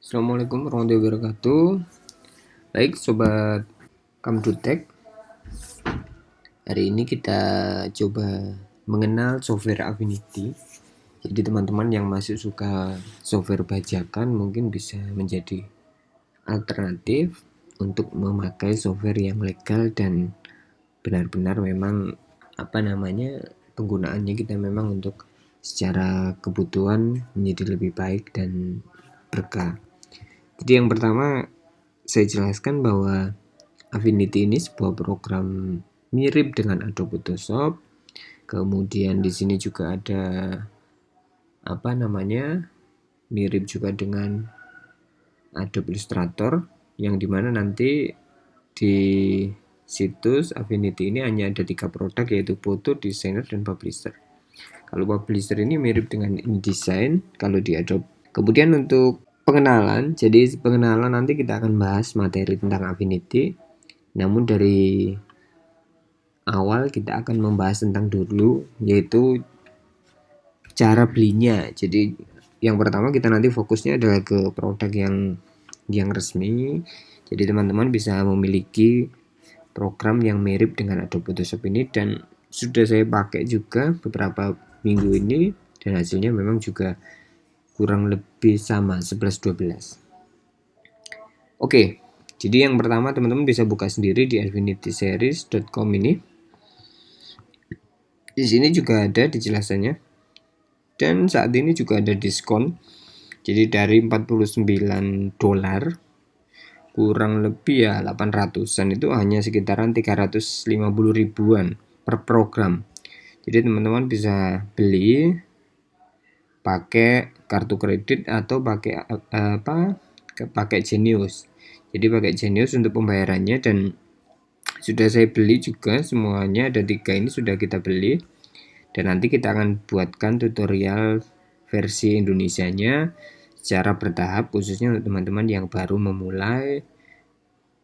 Assalamualaikum warahmatullahi wabarakatuh. Baik sobat Kamdutek, hari ini kita coba mengenal software Affinity. Jadi teman-teman yang masih suka software bajakan mungkin bisa menjadi alternatif untuk memakai software yang legal dan benar-benar memang penggunaannya kita memang untuk secara kebutuhan menjadi lebih baik dan berkah. Jadi yang pertama saya jelaskan bahwa Affinity ini sebuah program mirip dengan Adobe Photoshop. Kemudian di sini juga ada mirip juga dengan Adobe Illustrator, yang dimana nanti di situs Affinity ini hanya ada 3 produk, yaitu foto, designer, dan publisher. Kalau publisher ini mirip dengan InDesign kalau di Adobe. Kemudian untuk pengenalan, jadi pengenalan nanti kita akan bahas materi tentang Affinity. Namun dari awal kita akan membahas tentang dulu, yaitu cara belinya. Jadi yang pertama kita nanti fokusnya adalah ke produk yang resmi. Jadi teman-teman bisa memiliki program yang mirip dengan Adobe Photoshop ini, dan sudah saya pakai juga beberapa minggu ini, dan hasilnya memang juga kurang lebih sama 11-12. Oke, jadi yang pertama teman-teman bisa buka sendiri di affinityseries.com ini. Di sini juga ada dijelasannya. Dan saat ini juga ada diskon. Jadi dari $49 kurang lebih ya 800-an, itu hanya sekitaran 350 ribuan per program. Jadi teman-teman bisa beli pakai kartu kredit atau pakai Genius. Jadi pakai Genius untuk pembayarannya, dan sudah saya beli juga semuanya, ada 3 ini sudah kita beli, dan nanti kita akan buatkan tutorial versi Indonesianya secara bertahap, khususnya untuk teman-teman yang baru memulai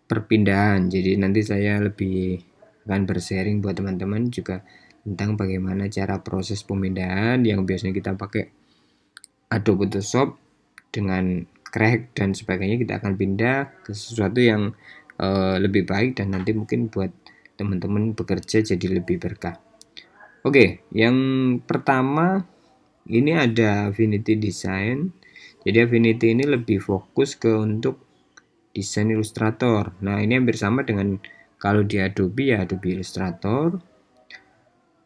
perpindahan. Jadi nanti saya lebih akan bersharing buat teman-teman juga tentang bagaimana cara proses pemindahan yang biasanya kita pakai Adobe Photoshop dengan crack dan sebagainya, kita akan pindah ke sesuatu yang lebih baik dan nanti mungkin buat teman-teman bekerja jadi lebih berkah. Oke, yang pertama ini ada Affinity Design. Jadi Affinity ini lebih fokus ke untuk desain Illustrator. Nah, ini hampir sama dengan kalau di Adobe ya Adobe Illustrator.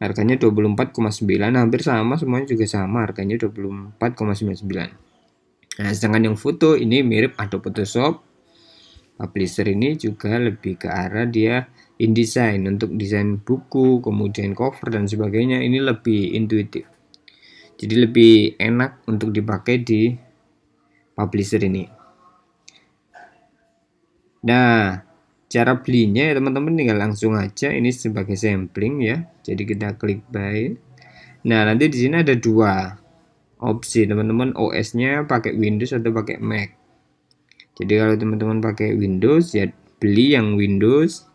Harganya 24,9, hampir sama, semuanya juga sama, harganya 24,99. Nah, sedangkan yang foto ini mirip Adobe Photoshop. Publisher ini juga lebih ke arah dia InDesign untuk desain buku, kemudian cover dan sebagainya. Ini lebih intuitif. Jadi lebih enak untuk dipakai di publisher ini. Nah, cara belinya ya teman-teman tinggal langsung aja, ini sebagai sampling ya. Jadi kita klik buy. Nah, nanti di sini ada 2 opsi teman-teman, OS-nya pakai Windows atau pakai Mac. Jadi kalau teman-teman pakai Windows ya beli yang Windows,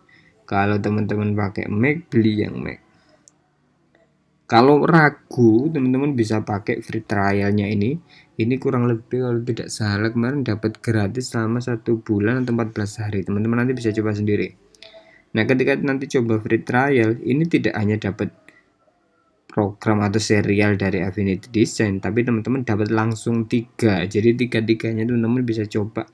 kalau teman-teman pakai Mac beli yang Mac. Kalau ragu teman-teman bisa pakai free trialnya ini kurang lebih kalau tidak salah kemarin dapat gratis selama 1 bulan atau 14 hari. Teman-teman nanti bisa coba sendiri. Nah, ketika nanti coba free trial, ini tidak hanya dapat program atau serial dari Affinity Design, tapi teman-teman dapat langsung 3. Jadi 3-3-nya teman-teman bisa coba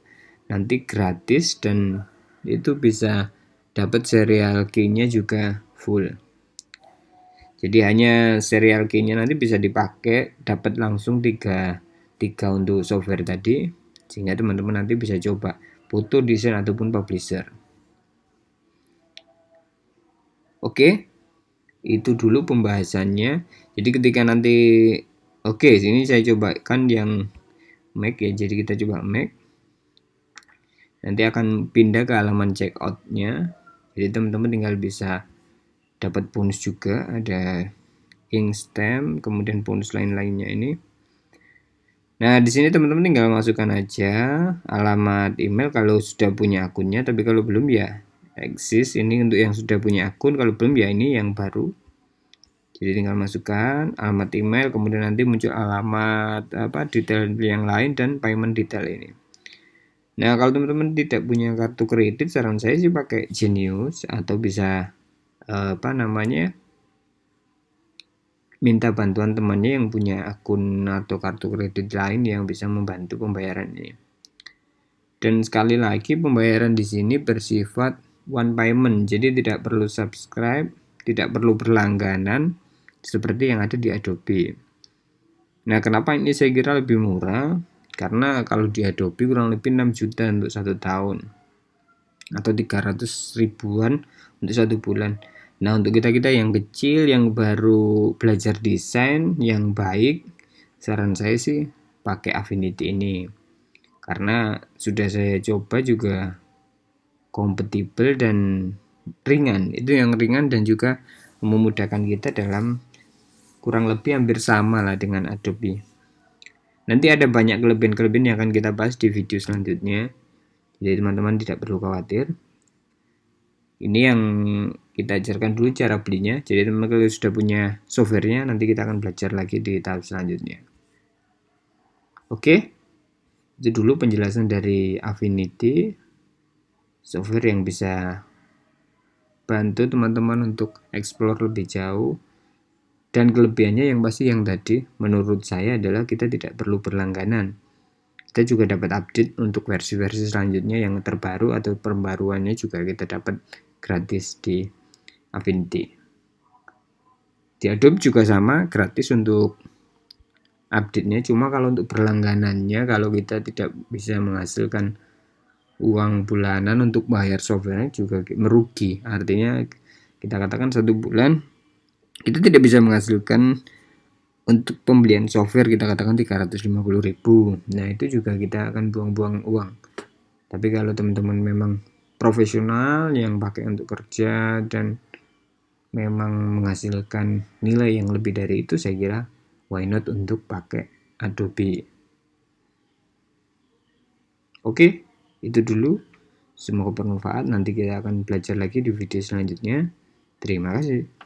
nanti gratis, dan itu bisa dapat serial key-nya juga full. Jadi hanya serial key-nya nanti bisa dipakai, dapat langsung 3 untuk software tadi, sehingga teman-teman nanti bisa coba foto, desain ataupun publisher. Oke, itu dulu pembahasannya. Jadi ketika nanti sini saya cobakan yang Mac ya. Jadi kita coba Mac. Nanti akan pindah ke halaman checkout-nya. Jadi teman-teman tinggal bisa dapat bonus juga, ada ink stamp, kemudian bonus lain-lainnya ini. Nah, di sini teman-teman tinggal masukkan aja alamat email kalau sudah punya akunnya, tapi kalau belum ya exist, ini untuk yang sudah punya akun, kalau belum ya ini yang baru. Jadi tinggal masukkan alamat email, kemudian nanti muncul alamat detail yang lain dan payment detail ini. Nah, kalau teman-teman tidak punya kartu kredit, saran saya sih pakai Genius atau bisa minta bantuan temannya yang punya akun atau kartu kredit lain yang bisa membantu pembayaran ini. Dan sekali lagi pembayaran di sini bersifat one payment, jadi tidak perlu subscribe, tidak perlu berlangganan seperti yang ada di Adobe. Nah, kenapa ini saya kira lebih murah? Karena kalau di Adobe kurang lebih 6 juta untuk 1 tahun atau 300 ribuan untuk 1 bulan. Nah, untuk kita-kita yang kecil yang baru belajar desain yang baik, saran saya sih pakai Affinity ini. Karena sudah saya coba juga kompatibel dan ringan. Itu yang ringan dan juga memudahkan kita dalam kurang lebih hampir sama lah dengan Adobe. Nanti ada banyak kelebihan-kelebihan yang akan kita bahas di video selanjutnya. Jadi teman-teman tidak perlu khawatir. Ini yang kita ajarkan dulu cara belinya. Jadi teman-teman kalau sudah punya softwarenya, nanti kita akan belajar lagi di tahap selanjutnya. Oke, itu dulu penjelasan dari Affinity, software yang bisa bantu teman-teman untuk explore lebih jauh. Dan kelebihannya yang pasti yang tadi menurut saya adalah kita tidak perlu berlangganan. Kita juga dapat update untuk versi-versi selanjutnya yang terbaru atau pembaruannya juga kita dapat gratis di Affinity. Di Adobe juga sama, gratis untuk update-nya. Cuma kalau untuk berlangganannya, kalau kita tidak bisa menghasilkan uang bulanan untuk bayar softwarenya juga merugi. Artinya kita katakan 1 bulan kita tidak bisa menghasilkan untuk pembelian software, kita katakan 350.000. Nah, itu juga kita akan buang-buang uang. Tapi kalau teman-teman memang profesional yang pakai untuk kerja dan memang menghasilkan nilai yang lebih dari itu, saya kira why not untuk pakai Adobe. Oke, itu dulu. Semoga bermanfaat. Nanti kita akan belajar lagi di video selanjutnya. Terima kasih.